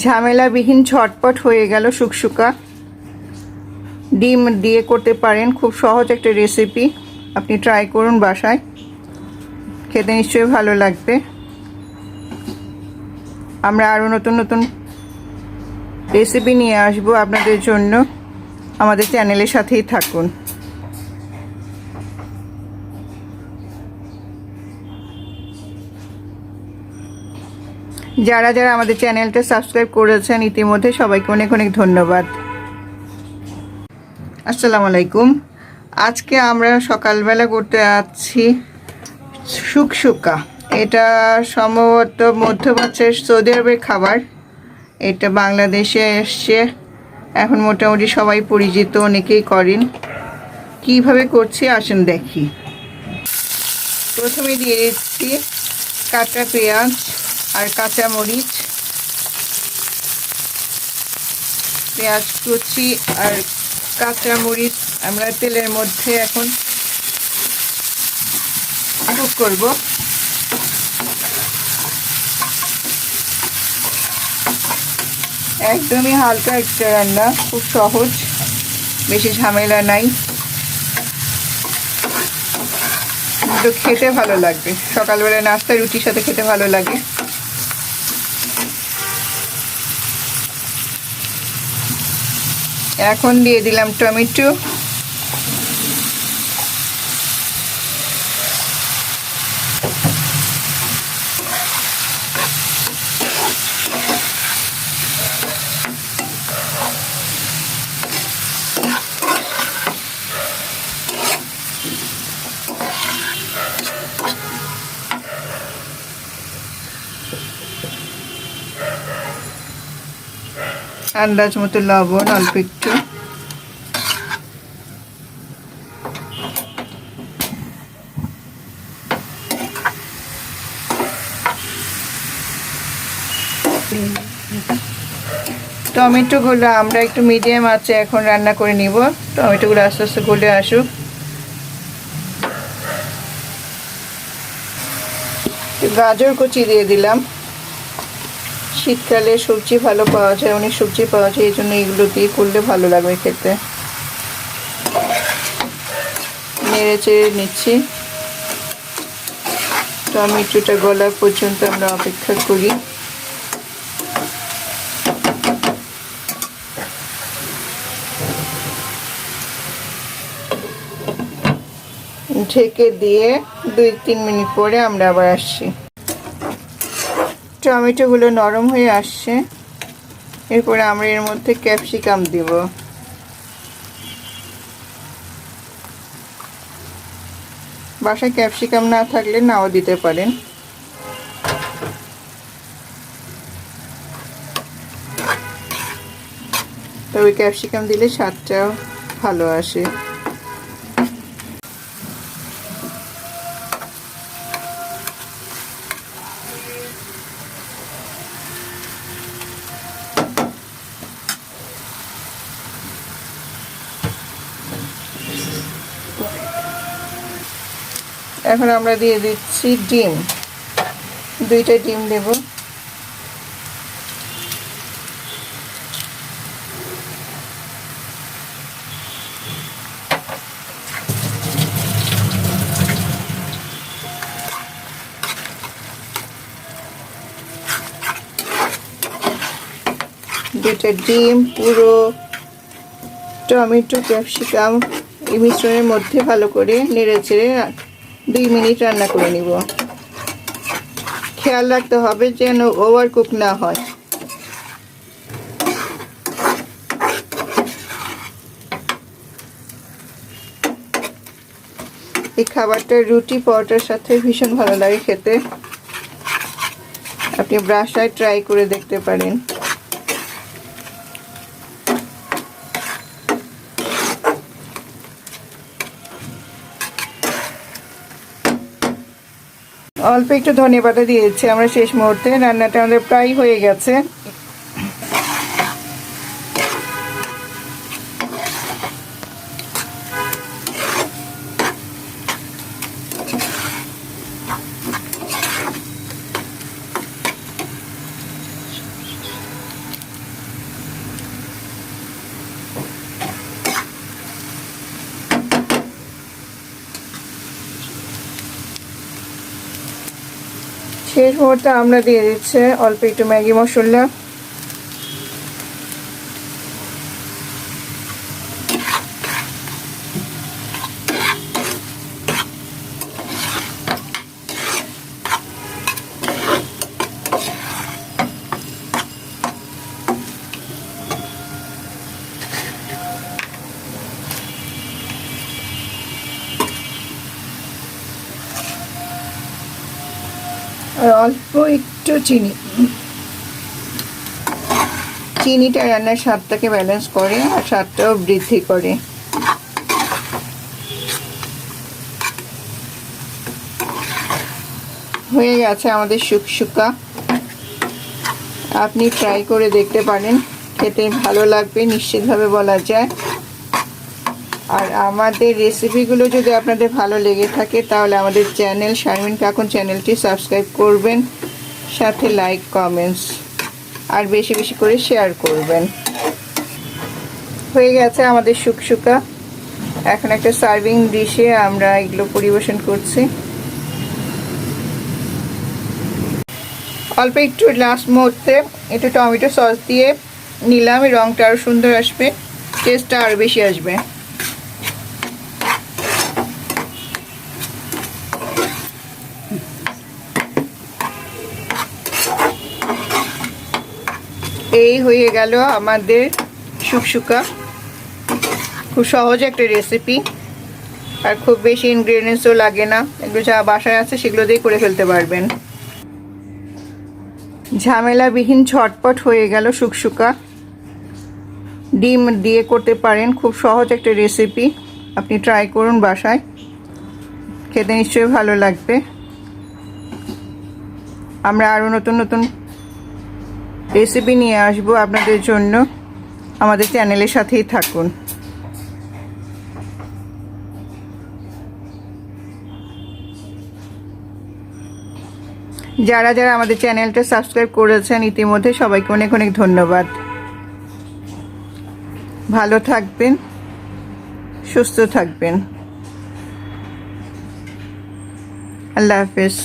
ঝামেলাবিহীন ঝটপট হয়ে গেল শুকশুকা। ডিম দিয়ে করতে পারেন, খুব সহজ একটা রেসিপি। আপনি ট্রাই করুন বাসায়, খেতে নিশ্চয়ই ভালো লাগবে। আমরা আরও নতুন নতুন রেসিপি নিয়ে আসবো আপনাদের জন্য। আমাদের চ্যানেলের সাথেই থাকুন। যারা যারা আমাদের চ্যানেলটা সাবস্ক্রাইব করেছেন ইতিমধ্যে সবাইকে অনেক অনেক ধন্যবাদ। আসসালামু আলাইকুম। আজকে আমরা সকালবেলা করতে যাচ্ছি শুকশুকা। এটা সম্ভবত মধ্যপ্রাচ্যের সৌদি আরবের খাবার। এটা বাংলাদেশে এসছে, এখন মোটামুটি সবাই পরিচিত, অনেকেই করেন। কিভাবে করছি আসেন দেখি। প্রথমে দিয়ে দিচ্ছি কাঁচা পেঁয়াজ আর কাঁচা মরিচ, পেঁয়াজ কুচি আর কাঁচা মরিচ আমরা তেলের মধ্যে এখন কুক করব। একদমই হালকা একটা রান্না, খুব সহজ, বেশি ঝামেলা নাই, কিন্তু খেতে ভালো লাগবে। সকালবেলা নাস্তা রুটির সাথে খেতে ভালো লাগে। এখন দিয়ে দিলাম টমেটো, আন্দাজ মতো লবণ, অল্প একটু, টমেটোগুলো আমরা একটু মিডিয়াম আঁচে এখন রান্না করে নিব। টমেটোগুলো আস্তে আস্তে গলে আসুক। গাজর কুচি দিয়ে দিলাম। শীতকালে সবজি ভালো পাওয়া যায়, অনেক সবজি পাওয়া যায়, এই জন্য এগুলো দিয়ে করলে ভালো লাগবে খেতে। নেড়ে চেড়ে নিচ্ছি। টমেটোটা গলা পর্যন্ত আমরা অপেক্ষা করি। ঢেকে দিয়ে 2-3 মিনিট পরে আমরা আবার আসছি। টমেটোগুলো নরম হয়ে আসছে। এরপরে আমরা এর মধ্যে ক্যাপসিকাম দিব। বাসায় ক্যাপসিকাম না থাকলে নাও দিতে পারেন। তবে ক্যাপসিকাম দিলে স্বাদটাও ভালো আসে। এখন আমরা দিয়ে দিচ্ছি ডিম। 2টা ডিম দেব। পুরো টমেটো ক্যাপসিকাম এই মিশ্রণের মধ্যে ভালো করে নেড়ে চেড়ে 2 মিনিট রান্না করে নিব। খেয়াল রাখতে হবে যেন ওভার কুক না হয়। এই খাবারটা রুটি পরোটার সাথে ভীষণ ভালো লাগে খেতে। আপনি বাসায় ট্রাই করে দেখতে পারেন। অল্প একটু ধনেপাতা দিয়েছি আমরা শেষ মুহূর্তে। রান্নাটা আমাদের প্রায় হয়ে গেছে। শেষ মুহূর্তে আমরা দিয়ে দিচ্ছে অল্প একটু ম্যাগি মশলা, আর অল্প একটু চিনি। চিনিটা রান্নার স্বাদটাকে ব্যালেন্স করে আর স্বাদটাও বৃদ্ধি করে। হয়ে গেছে আমাদের শুকশুকা। আপনি ট্রাই করে দেখতে পারেন, খেতে ভালো লাগবে নিশ্চিতভাবে বলা যায়। আর আমাদের রেসিপিগুলো যদি আপনাদের ভালো লেগে থাকে তাহলে আমাদের চ্যানেল শারমিন কাকুন চ্যানেলটি সাবস্ক্রাইব করবেন, সাথে লাইক কমেন্টস আর বেশি বেশি করে শেয়ার করবেন। হয়ে গেছে আমাদের শুকশুকা। এখন একটা সার্ভিং ডিশে আমরা এগুলো পরিবেশন করছি। অল্প একটু লাস্ট মুহূর্তে একটু টমেটো সস দিয়ে নিলাম, রঙটা আরও সুন্দর আসবে, টেস্টটা আরও বেশি আসবে। এই হয়ে গেল আমাদের শুকশুকা। খুব সহজ একটা রেসিপি আর খুব বেশি ইনগ্রেডিয়েন্টসও লাগে না, এগুলো যা বাসায় আছে সেগুলো দিয়ে করে ফেলতে পারবেন। ঝামেলাবিহীন ঝটপট হয়ে গেল শুকশুকা। ডিম দিয়ে করতে পারেন, খুব সহজ একটা রেসিপি, আপনি ট্রাই করুন বাসায়, খেতে নিশ্চয়ই ভালো লাগবে। আমরা আরও নতুন নতুন রেসিপি নিয়ে আসবো আপনাদের জন্য, আমাদের চ্যানেলের সাথেই থাকুন। যারা যারা আমাদের চ্যানেলটা সাবস্ক্রাইব করেছেন ইতিমধ্যে সবাইকে অনেক অনেক ধন্যবাদ। ভালো থাকবেন, সুস্থ থাকবেন। আল্লাহ হাফেজ।